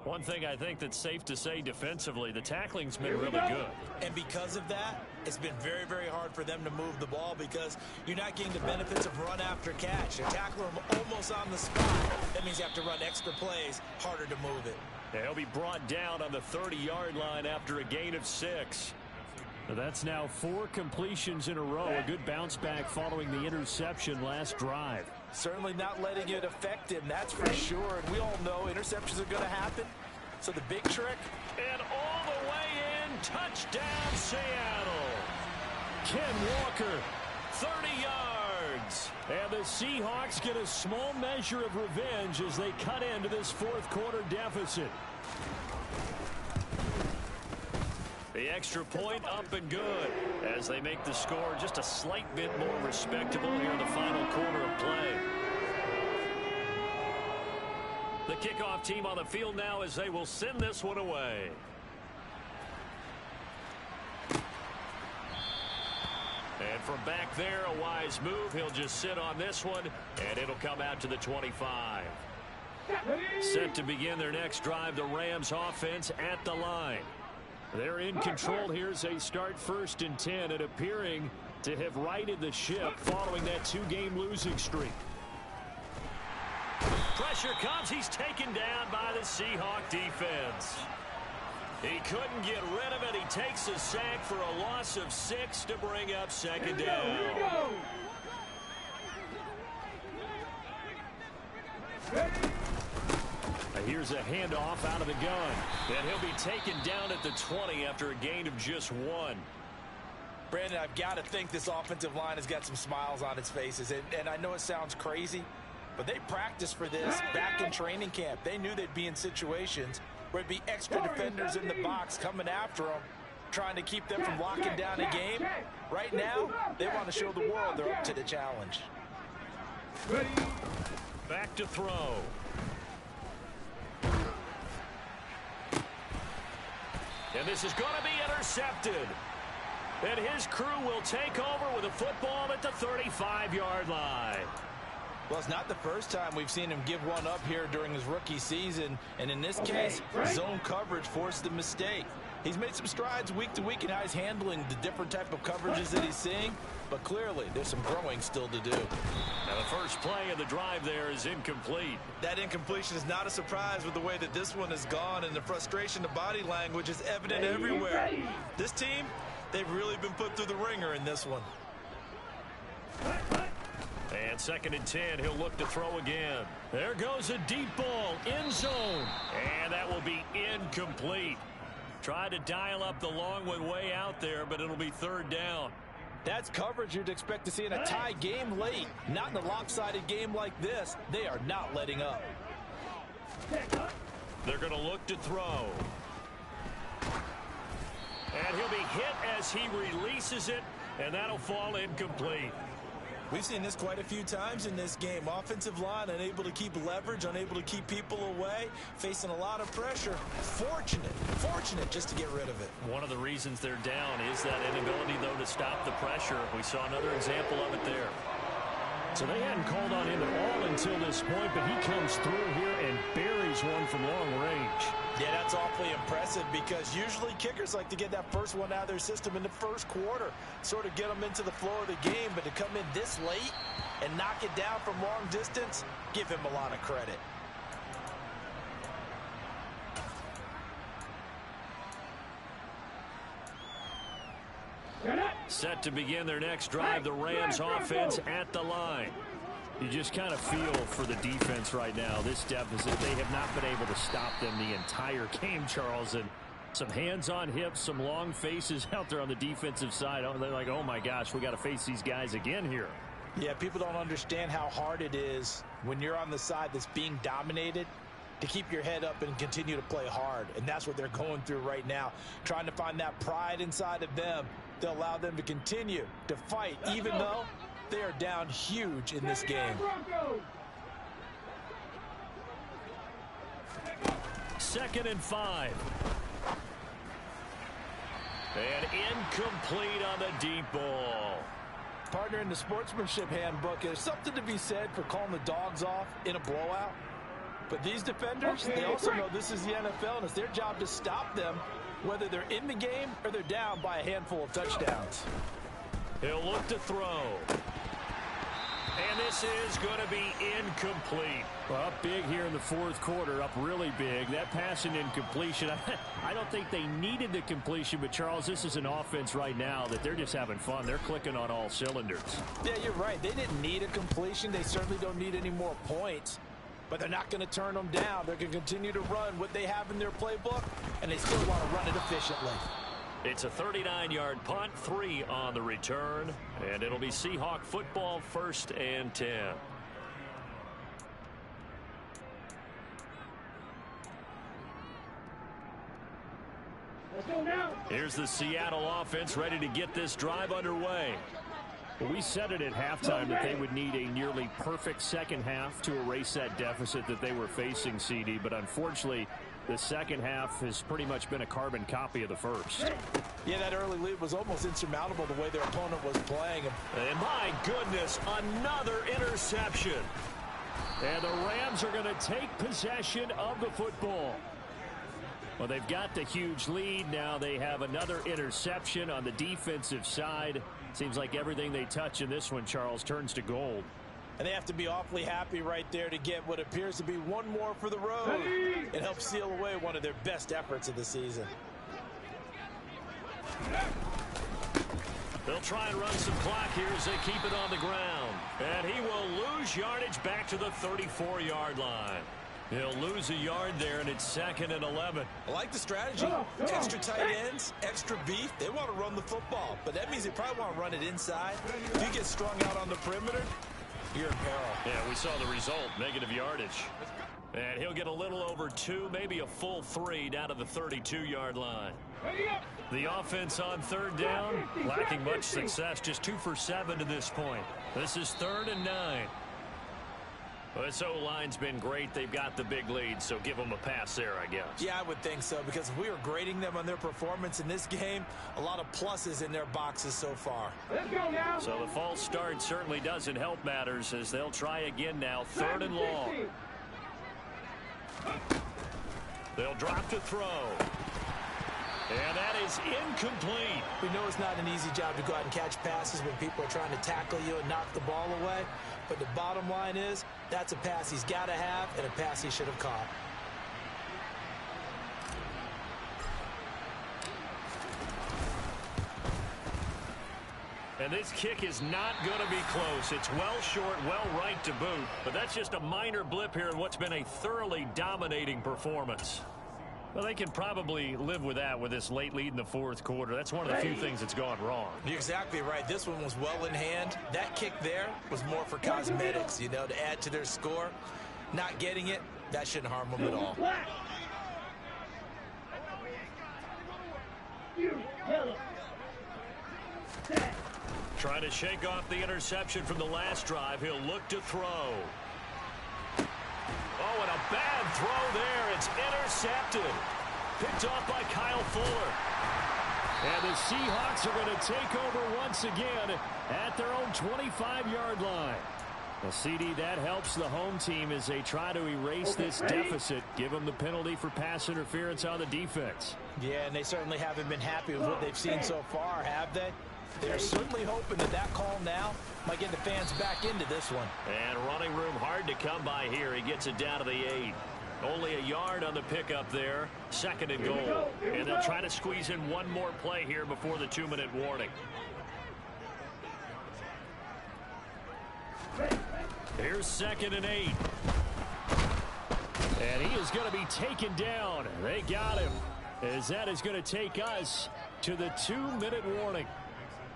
One thing I think that's safe to say defensively, the tackling's been really good. And because of that, it's been very, very hard for them to move the ball because you're not getting the benefits of run after catch. They're tackling them almost on the spot. That means you have to run extra plays, harder to move it. Yeah, he'll be brought down on the 30-yard line after a gain of 6. That's now 4 completions in a row. A good bounce back following the interception last drive. Certainly not letting it affect him, that's for sure. And we all know interceptions are going to happen. So the big trick. And all the way in, touchdown Seattle. Ken Walker, 30 yards. And the Seahawks get a small measure of revenge as they cut into this fourth quarter deficit. The extra point up and good as they make the score just a slight bit more respectable here in the final quarter of play. The kickoff team on the field now as they will send this one away. And from back there, a wise move. He'll just sit on this one, and it'll come out to the 25. Set to begin their next drive, the Rams offense at the line. They're in control here as they start 1st and 10 and appearing to have righted the ship following that 2-game losing streak. Pressure comes. He's taken down by the Seahawk defense. He couldn't get rid of it. He takes a sack for a loss of 6 to bring up 2nd down. Here we go. Here's a handoff out of the gun. And he'll be taken down at the 20 after a gain of just 1. Brandon, I've got to think this offensive line has got some smiles on its faces. And I know it sounds crazy, but they practiced for this back in training camp. They knew they'd be in situations where it'd be extra defenders in the box coming after them, trying to keep them from locking down a game. Right now, they want to show the world they're up to the challenge. Back to throw. And this is going to be intercepted. And his crew will take over with a football at the 35-yard line. Well, it's not the first time we've seen him give one up here during his rookie season. And in this case, zone coverage forced the mistake. He's made some strides week to week in how he's handling the different type of coverages that he's seeing. But clearly, there's some growing still to do. Now, the first play of the drive there is incomplete. That incompletion is not a surprise with the way that this one has gone, and the frustration, the body language is evident everywhere. This team, they've really been put through the ringer in this one. And 2nd and 10, he'll look to throw again. There goes a deep ball, end zone. And that will be incomplete. Tried to dial up the long one way out there, but it'll be 3rd down. That's coverage you'd expect to see in a tie game late. Not in a lopsided game like this. They are not letting up. They're going to look to throw. And he'll be hit as he releases it, and that'll fall incomplete. We've seen this quite a few times in this game. Offensive line unable to keep leverage, unable to keep people away, facing a lot of pressure. Fortunate just to get rid of it. One of the reasons they're down is that inability, though, to stop the pressure. We saw another example of it there. So they hadn't called on him at all until this point, but he comes through here and buries one from long range. Yeah, that's awfully impressive because usually kickers like to get that first one out of their system in the first quarter, sort of get them into the flow of the game, but to come in this late and knock it down from long distance, give him a lot of credit. Set to begin their next drive, the Rams offense at the line. You just kind of feel for the defense right now. This deficit, they have not been able to stop them the entire game, Charles. And some hands on hips, some long faces out there on the defensive side. They're like, oh my gosh, we got to face these guys again here. Yeah, people don't understand how hard it is when you're on the side that's being dominated to keep your head up and continue to play hard. And that's what they're going through right now, trying to find that pride inside of them to allow them to continue to fight, even though they are down huge in this game. 2nd and 5. And incomplete on the deep ball. Partner, in the sportsmanship handbook, there's something to be said for calling the dogs off in a blowout. But these defenders, they also know this is the NFL, and it's their job to stop them, whether they're in the game or they're down by a handful of touchdowns. He'll look to throw. And this is going to be incomplete. Well, up big here in the fourth quarter, up really big. That pass and incompletion, I don't think they needed the completion, but Charles, this is an offense right now that they're just having fun. They're clicking on all cylinders. Yeah, you're right. They didn't need a completion. They certainly don't need any more points. But they're not going to turn them down. They're going to continue to run what they have in their playbook, and they still want to run it efficiently. It's a 39-yard punt, 3 on the return, and it'll be Seahawk football, 1st and 10. Let's go now. Here's the Seattle offense ready to get this drive underway. We said it at halftime that they would need a nearly perfect second half to erase that deficit that they were facing, CD, but unfortunately, the second half has pretty much been a carbon copy of the first. Yeah, that early lead was almost insurmountable the way their opponent was playing. And my goodness, another interception. And the Rams are going to take possession of the football. Well, they've got the huge lead. Now they have another interception on the defensive side. Seems like everything they touch in this one, Charles, turns to gold. And they have to be awfully happy right there to get what appears to be one more for the road. It helps seal away one of their best efforts of the season. They'll try and run some clock here as they keep it on the ground. And he will lose yardage back to the 34-yard line. He'll lose a yard there, and it's 2nd and 11. I like the strategy. Extra tight ends, extra beef. They want to run the football, but that means they probably want to run it inside. If you get strung out on the perimeter, you're in peril. Yeah, we saw the result, negative yardage. And he'll get a little over 2, maybe a full 3 down to the 32-yard line. The offense on 3rd down, lacking much success, just 2 for 7 to this point. This is 3rd and 9. Well, this O-line's been great. They've got the big lead, so give them a pass there, I guess. Yeah, I would think so, because if we were grading them on their performance in this game, a lot of pluses in their boxes so far. Let's go now. So the false start certainly doesn't help matters as they'll try again now, 3rd and long. They'll drop to throw. And that is incomplete. We know it's not an easy job to go out and catch passes when people are trying to tackle you and knock the ball away. But the bottom line is, that's a pass he's got to have and a pass he should have caught. And this kick is not going to be close. It's well short, well right to boot. But that's just a minor blip here in what's been a thoroughly dominating performance. Well, they can probably live with that with this late lead in the fourth quarter. That's one of the few things that's gone wrong. You're exactly right. This one was well in hand. That kick there was more for cosmetics, you know, to add to their score. Not getting it, that shouldn't harm them at all. Trying to shake off the interception from the last drive. He'll look to throw. Oh, and a bad throw there. It's intercepted. Picked off by Kyle Fuller. And the Seahawks are going to take over once again at their own 25-yard line. Well, CD, that helps the home team as they try to erase this deficit. Give them the penalty for pass interference on the defense. Yeah, and they certainly haven't been happy with what they've seen so far, have they? They're certainly hoping that that call now might get the fans back into this one. And running room hard to come by here. He gets it down to the 8. Only a yard on the pickup there. 2nd and goal. And they'll try to squeeze in one more play here before the 2-minute warning. Here's 2nd and 8. And he is going to be taken down. They got him. As that is going to take us to the 2-minute warning.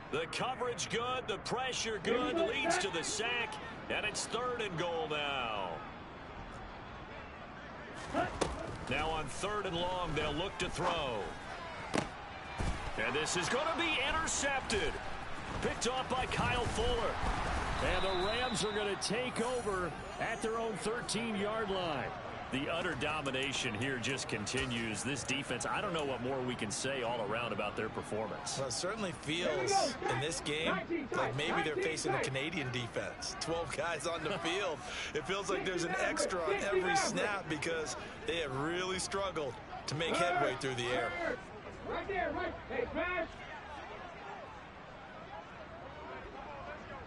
The coverage good, the pressure good, leads to the sack, and it's 3rd and goal now. Now on 3rd and long, they'll look to throw. And this is going to be intercepted. Picked off by Kyle Fuller. And the Rams are going to take over at their own 13-yard line. The utter domination here just continues. This defense, I don't know what more we can say all around about their performance. Well, it certainly feels in this game like maybe they're facing a Canadian defense. 12 guys on the field. It feels like there's an extra on every snap because they have really struggled to make headway through the air. Right there, right. Hey, smash.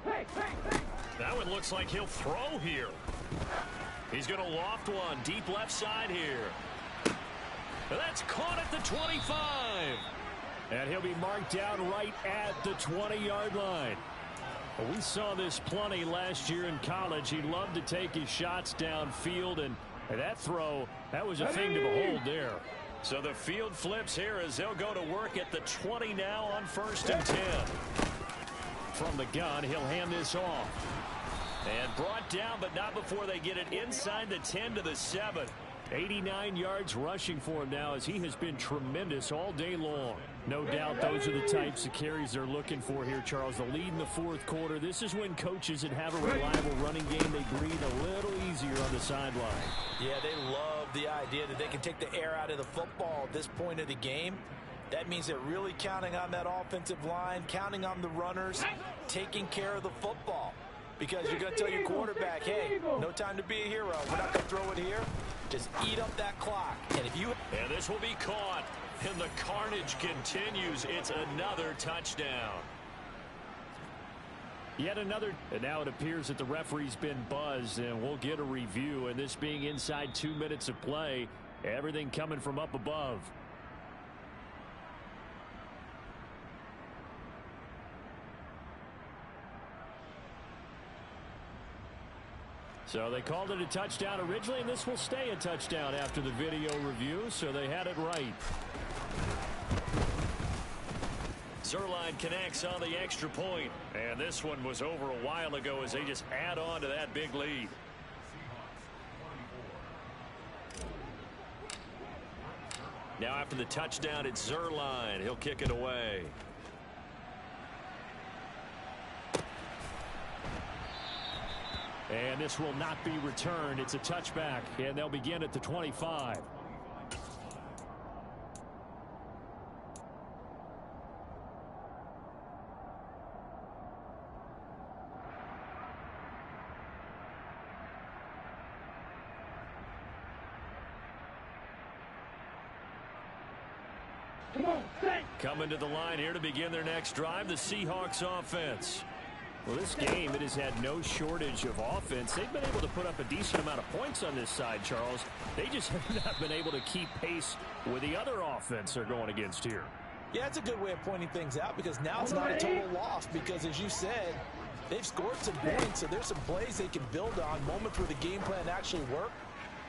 Hey. That one looks like he'll throw here. He's going to loft one deep left side here. That's caught at the 25. And he'll be marked down right at the 20-yard line. Well, we saw this plenty last year in college. He loved to take his shots downfield, and that throw, that was a thing to behold there. So the field flips here as they'll go to work at the 20 now on 1st and 10. From the gun, he'll hand this off. And brought down, but not before they get it inside the 10 to the 7. 89 yards rushing for him now as he has been tremendous all day long. No doubt those are the types of carries they're looking for here, Charles. The lead in the fourth quarter. This is when coaches that have a reliable running game, they breathe a little easier on the sideline. Yeah, they love the idea that they can take the air out of the football at this point of the game. That means they're really counting on that offensive line, counting on the runners, taking care of the football. Because you're going to tell your quarterback, hey, no time to be a hero. We're not going to throw it here. Just eat up that clock. And this will be caught. And the carnage continues. It's another touchdown. Yet another. And now it appears that the referee's been buzzed, and we'll get a review. And this being inside 2 minutes of play, everything coming from up above. So they called it a touchdown originally, and this will stay a touchdown after the video review, so they had it right. Zerline connects on the extra point, and this one was over a while ago as they just add on to that big lead. Now after the touchdown, it's Zerline. He'll kick it away. And this will not be returned. It's a touchback, and they'll begin at the 25. Coming to the line here to begin their next drive, the Seahawks offense. Well, this game, it has had no shortage of offense. They've been able to put up a decent amount of points on this side, Charles. They just have not been able to keep pace with the other offense they're going against here. Yeah, that's a good way of pointing things out because now it's not a total loss because, as you said, they've scored some points, so there's some plays they can build on, moments where the game plan actually worked.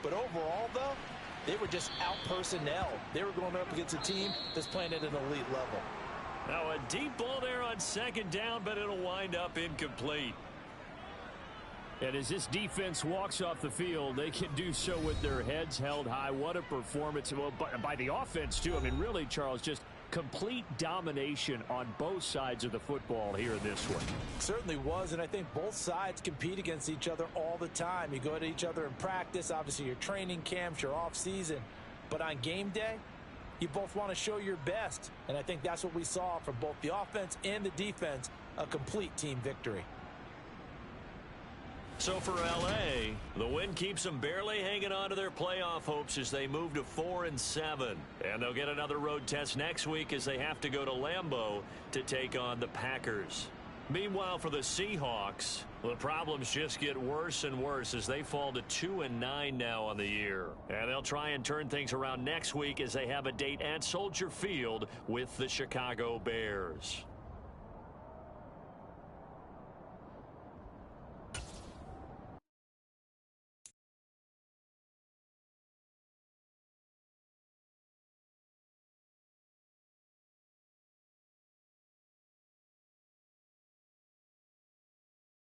But overall, though, They were just out personnel. They were going up against a team that's playing at an elite level. Now a deep ball there on second down, but it'll wind up incomplete. And as this defense walks off the field, they can do so with their heads held high. What a performance by the offense, too. I mean, really, Charles, just complete domination on both sides of the football here in this one. Certainly was, and I think both sides compete against each other all the time. You go at each other in practice, obviously your training camps, your off-season. But on game day, you both want to show your best. And I think that's what we saw from both the offense and the defense, a complete team victory. So for L.A., the win keeps them barely hanging on to their playoff hopes as they move to 4-7. And they'll get another road test next week as they have to go to Lambeau to take on the Packers. Meanwhile, for the Seahawks, the problems just get worse and worse as they fall to 2-9 now on the year. And they'll try and turn things around next week as they have a date at Soldier Field with the Chicago Bears.